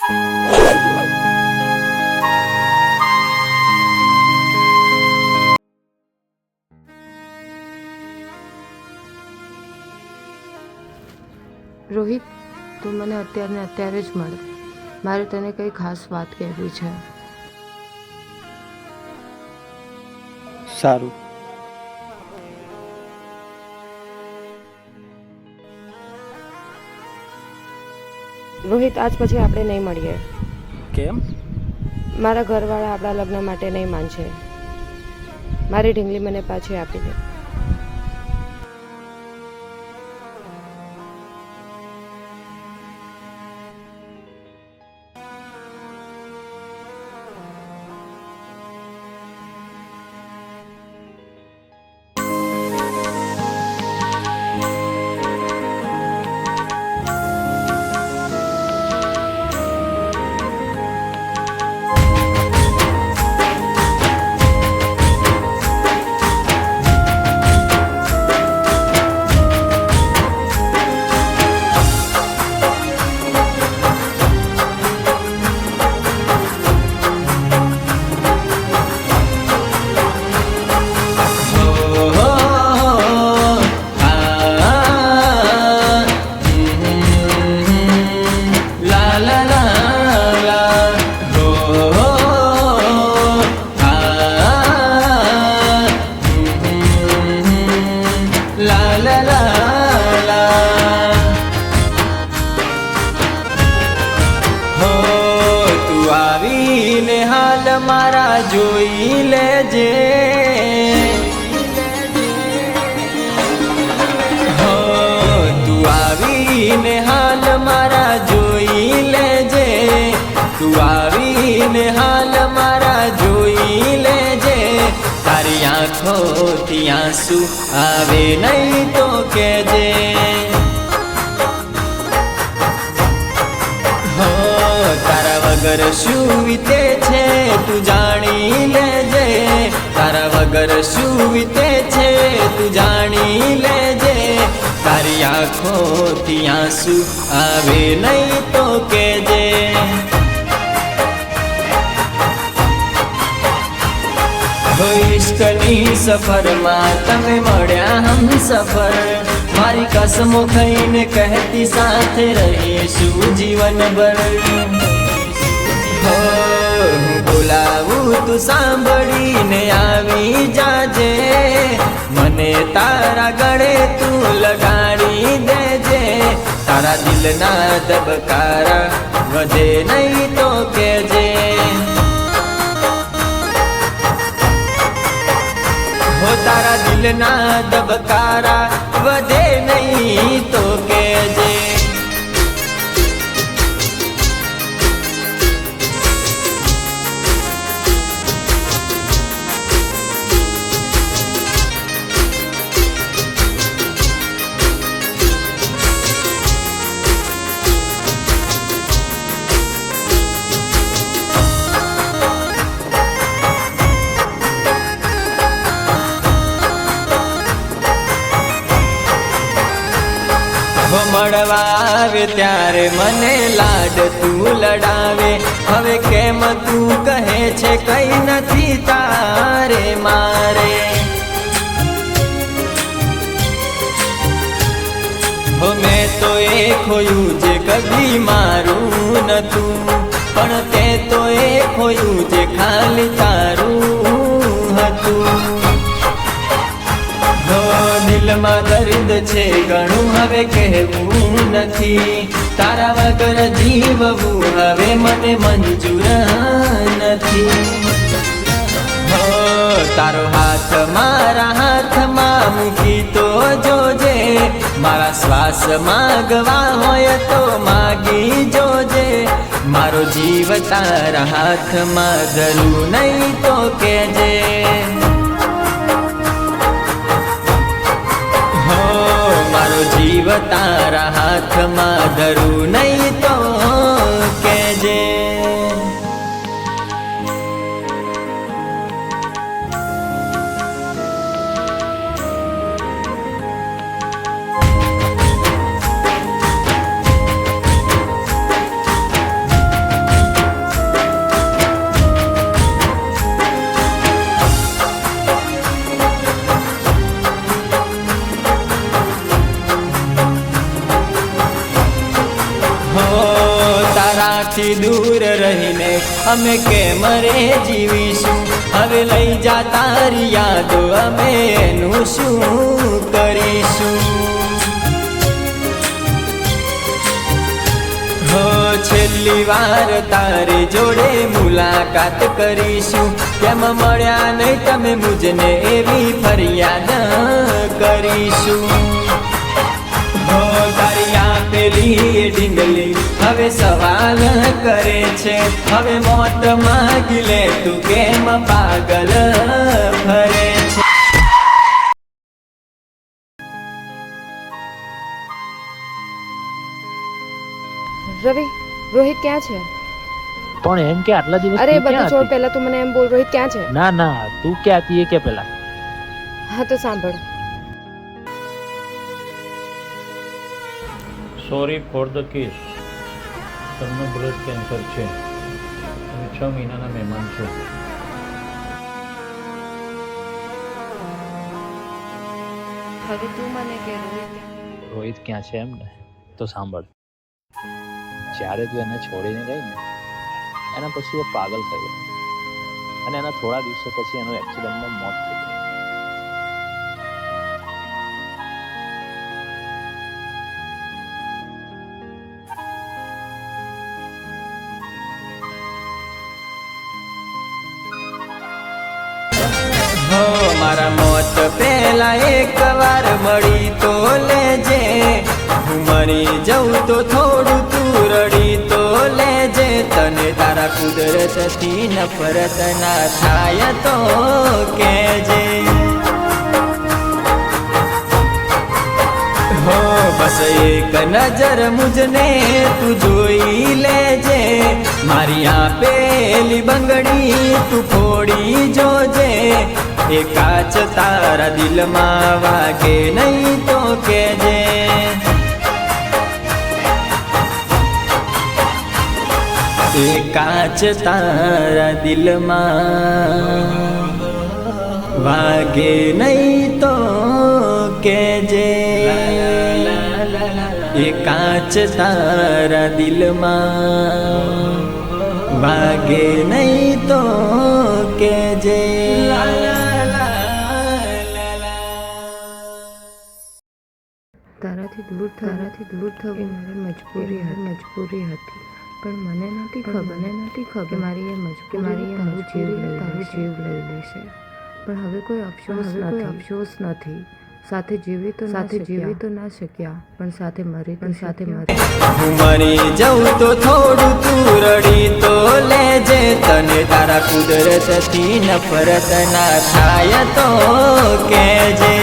રોહિત, તું મને અત્યારે જ મળ. મારે તને કંઈ ખાસ વાત કહેવી છે. સારું. રોહિત, આજ પછી આપણે નહીં મળીએ. કેમ? મારા ઘરવાળા આપણા લગ્ન માટે નહીં માનશે. મારી ઢીંગલી મને પાછી આપી દે. મારા જોઈ લેજે, હો તું આવીને હાલ મારા જોઈ લેજે, તું આવીને હાલ મારા જોઈ લેજે. તારી આંખોથી આંસુ આવે નહીં તો કેજે, તારા વગર શું વીતે છે તું જાણી લેજે, તારા વગર શું વીતે છે તું જાણી લેજે. તારી આંખોથી આંસુ આવે નહીં તો કેજે. ઇશ્કની સફરમાં તમે મળ્યા હમ સફર, મારી કસમો ખાઈને કહેતી સાથે રહીશું જીવનભર. હો બોલાવું તું સાંભળીને આવી જાજે, મને તારા ગળે તું લગાડી દેજે. તારા દિલના ધબકારા વધે નહીં તો કેજે, તારા દિલના ધબકારા વધે નહીં તો કેજે. મળવા આવે ત્યારે મને લાડ તું લડાવે, હવે કેમ તું કહે છે કઈ નથી તારે મારે. હો મેં તો એ ખોયું જે કદી મારું નતું, પણ તે તો એ ખોયું જે ખાલી તારું હતું. દિલમાં દર્દ છે ઘણું હવે કહેવું નથી, તારા વગર જીવવું હવે મને મંજૂર નથી. તારો હાથ મારા હાથમાં મૂકી તો જોજે, મારા શ્વાસ માગવા હોય તો માગી જોજે. મારો જીવ તારા હાથમાં ધરું નહીં તો કેજે, મારો જીવ તારા હાથમાં ધરું નહીં તો કેજે. તારાથી દૂર રહીને અમે કેમ રે જીવીશું હવે લઈ જા તારી યાદો અમે એનું શું કરીશું હો છેલ્લી વાર તારી જોડે મુલાકાત કરીશું કેમ મળ્યા નહીં તમે મુજને એવી ફરિયાદ કરીશું હો તારી આપેલી ઢીંગલી હવે સવાલ કરે છે હવે મોત માગી લે તું કેમ પાગલ ફરે છે રવિ રોહિત ક્યાં છે? પણ એમ કે આટલા દિવસ અરે તું બધું ક્યાં છોડ હતી? પહેલા તું મને એમ બોલ રોહિત ક્યાં છે? ના ના તું ક્યાં હતી એ કે પેલા હા તો સાંભળ સોરી ફોર ધ કેસ તમને બ્લડ કેન્સર છે તમે 6 મહિનાના મહેમાન છો હવે તું મને કે રોહિત ક્યાં છે એમ ને તો સાંભળ જ્યારે તું એને છોડીને ગઈ ને એના પછી એ પાગલ થઈ ગયો અને એના થોડા દિવસો પછી એનું એક્સિડન્ટમાં મોત થઈ ગયું હો મારા મોત પહેલા એક વાર મળી તો લેજે હું મરી જઉં તો થોડું તું રડી તો લેજે તને તારા કુદરતથી નફરત ના થાય તો કહેજે હો બસ એક નજર મુજને તું જોઈ લેજે મારી આપેલી બંગડી તું ફોડી જોજે એ કાચ તારા દિલમાં વાગે નહીં તો કેજે એ કાચ તારા દિલમાં વાગે નહીં તો કેજે એ કાચ તારા દિલમાં વાગે નહીં તો કેજે તારાથી દૂર થવી મારી મજબૂરી હતી પણ મને નથી ખબર કે મારી એ મજબૂરી તારું જીવ લઈ લેશે પણ હવે કોઈ અફસોસ નથી સાથે જીવી તો ના શક્યા પણ સાથે મરી હું મરી જઉં તો થોડું તું રડી તો લેજે તને તારા કુદરતથી નફરત ના થાય તો કહેજે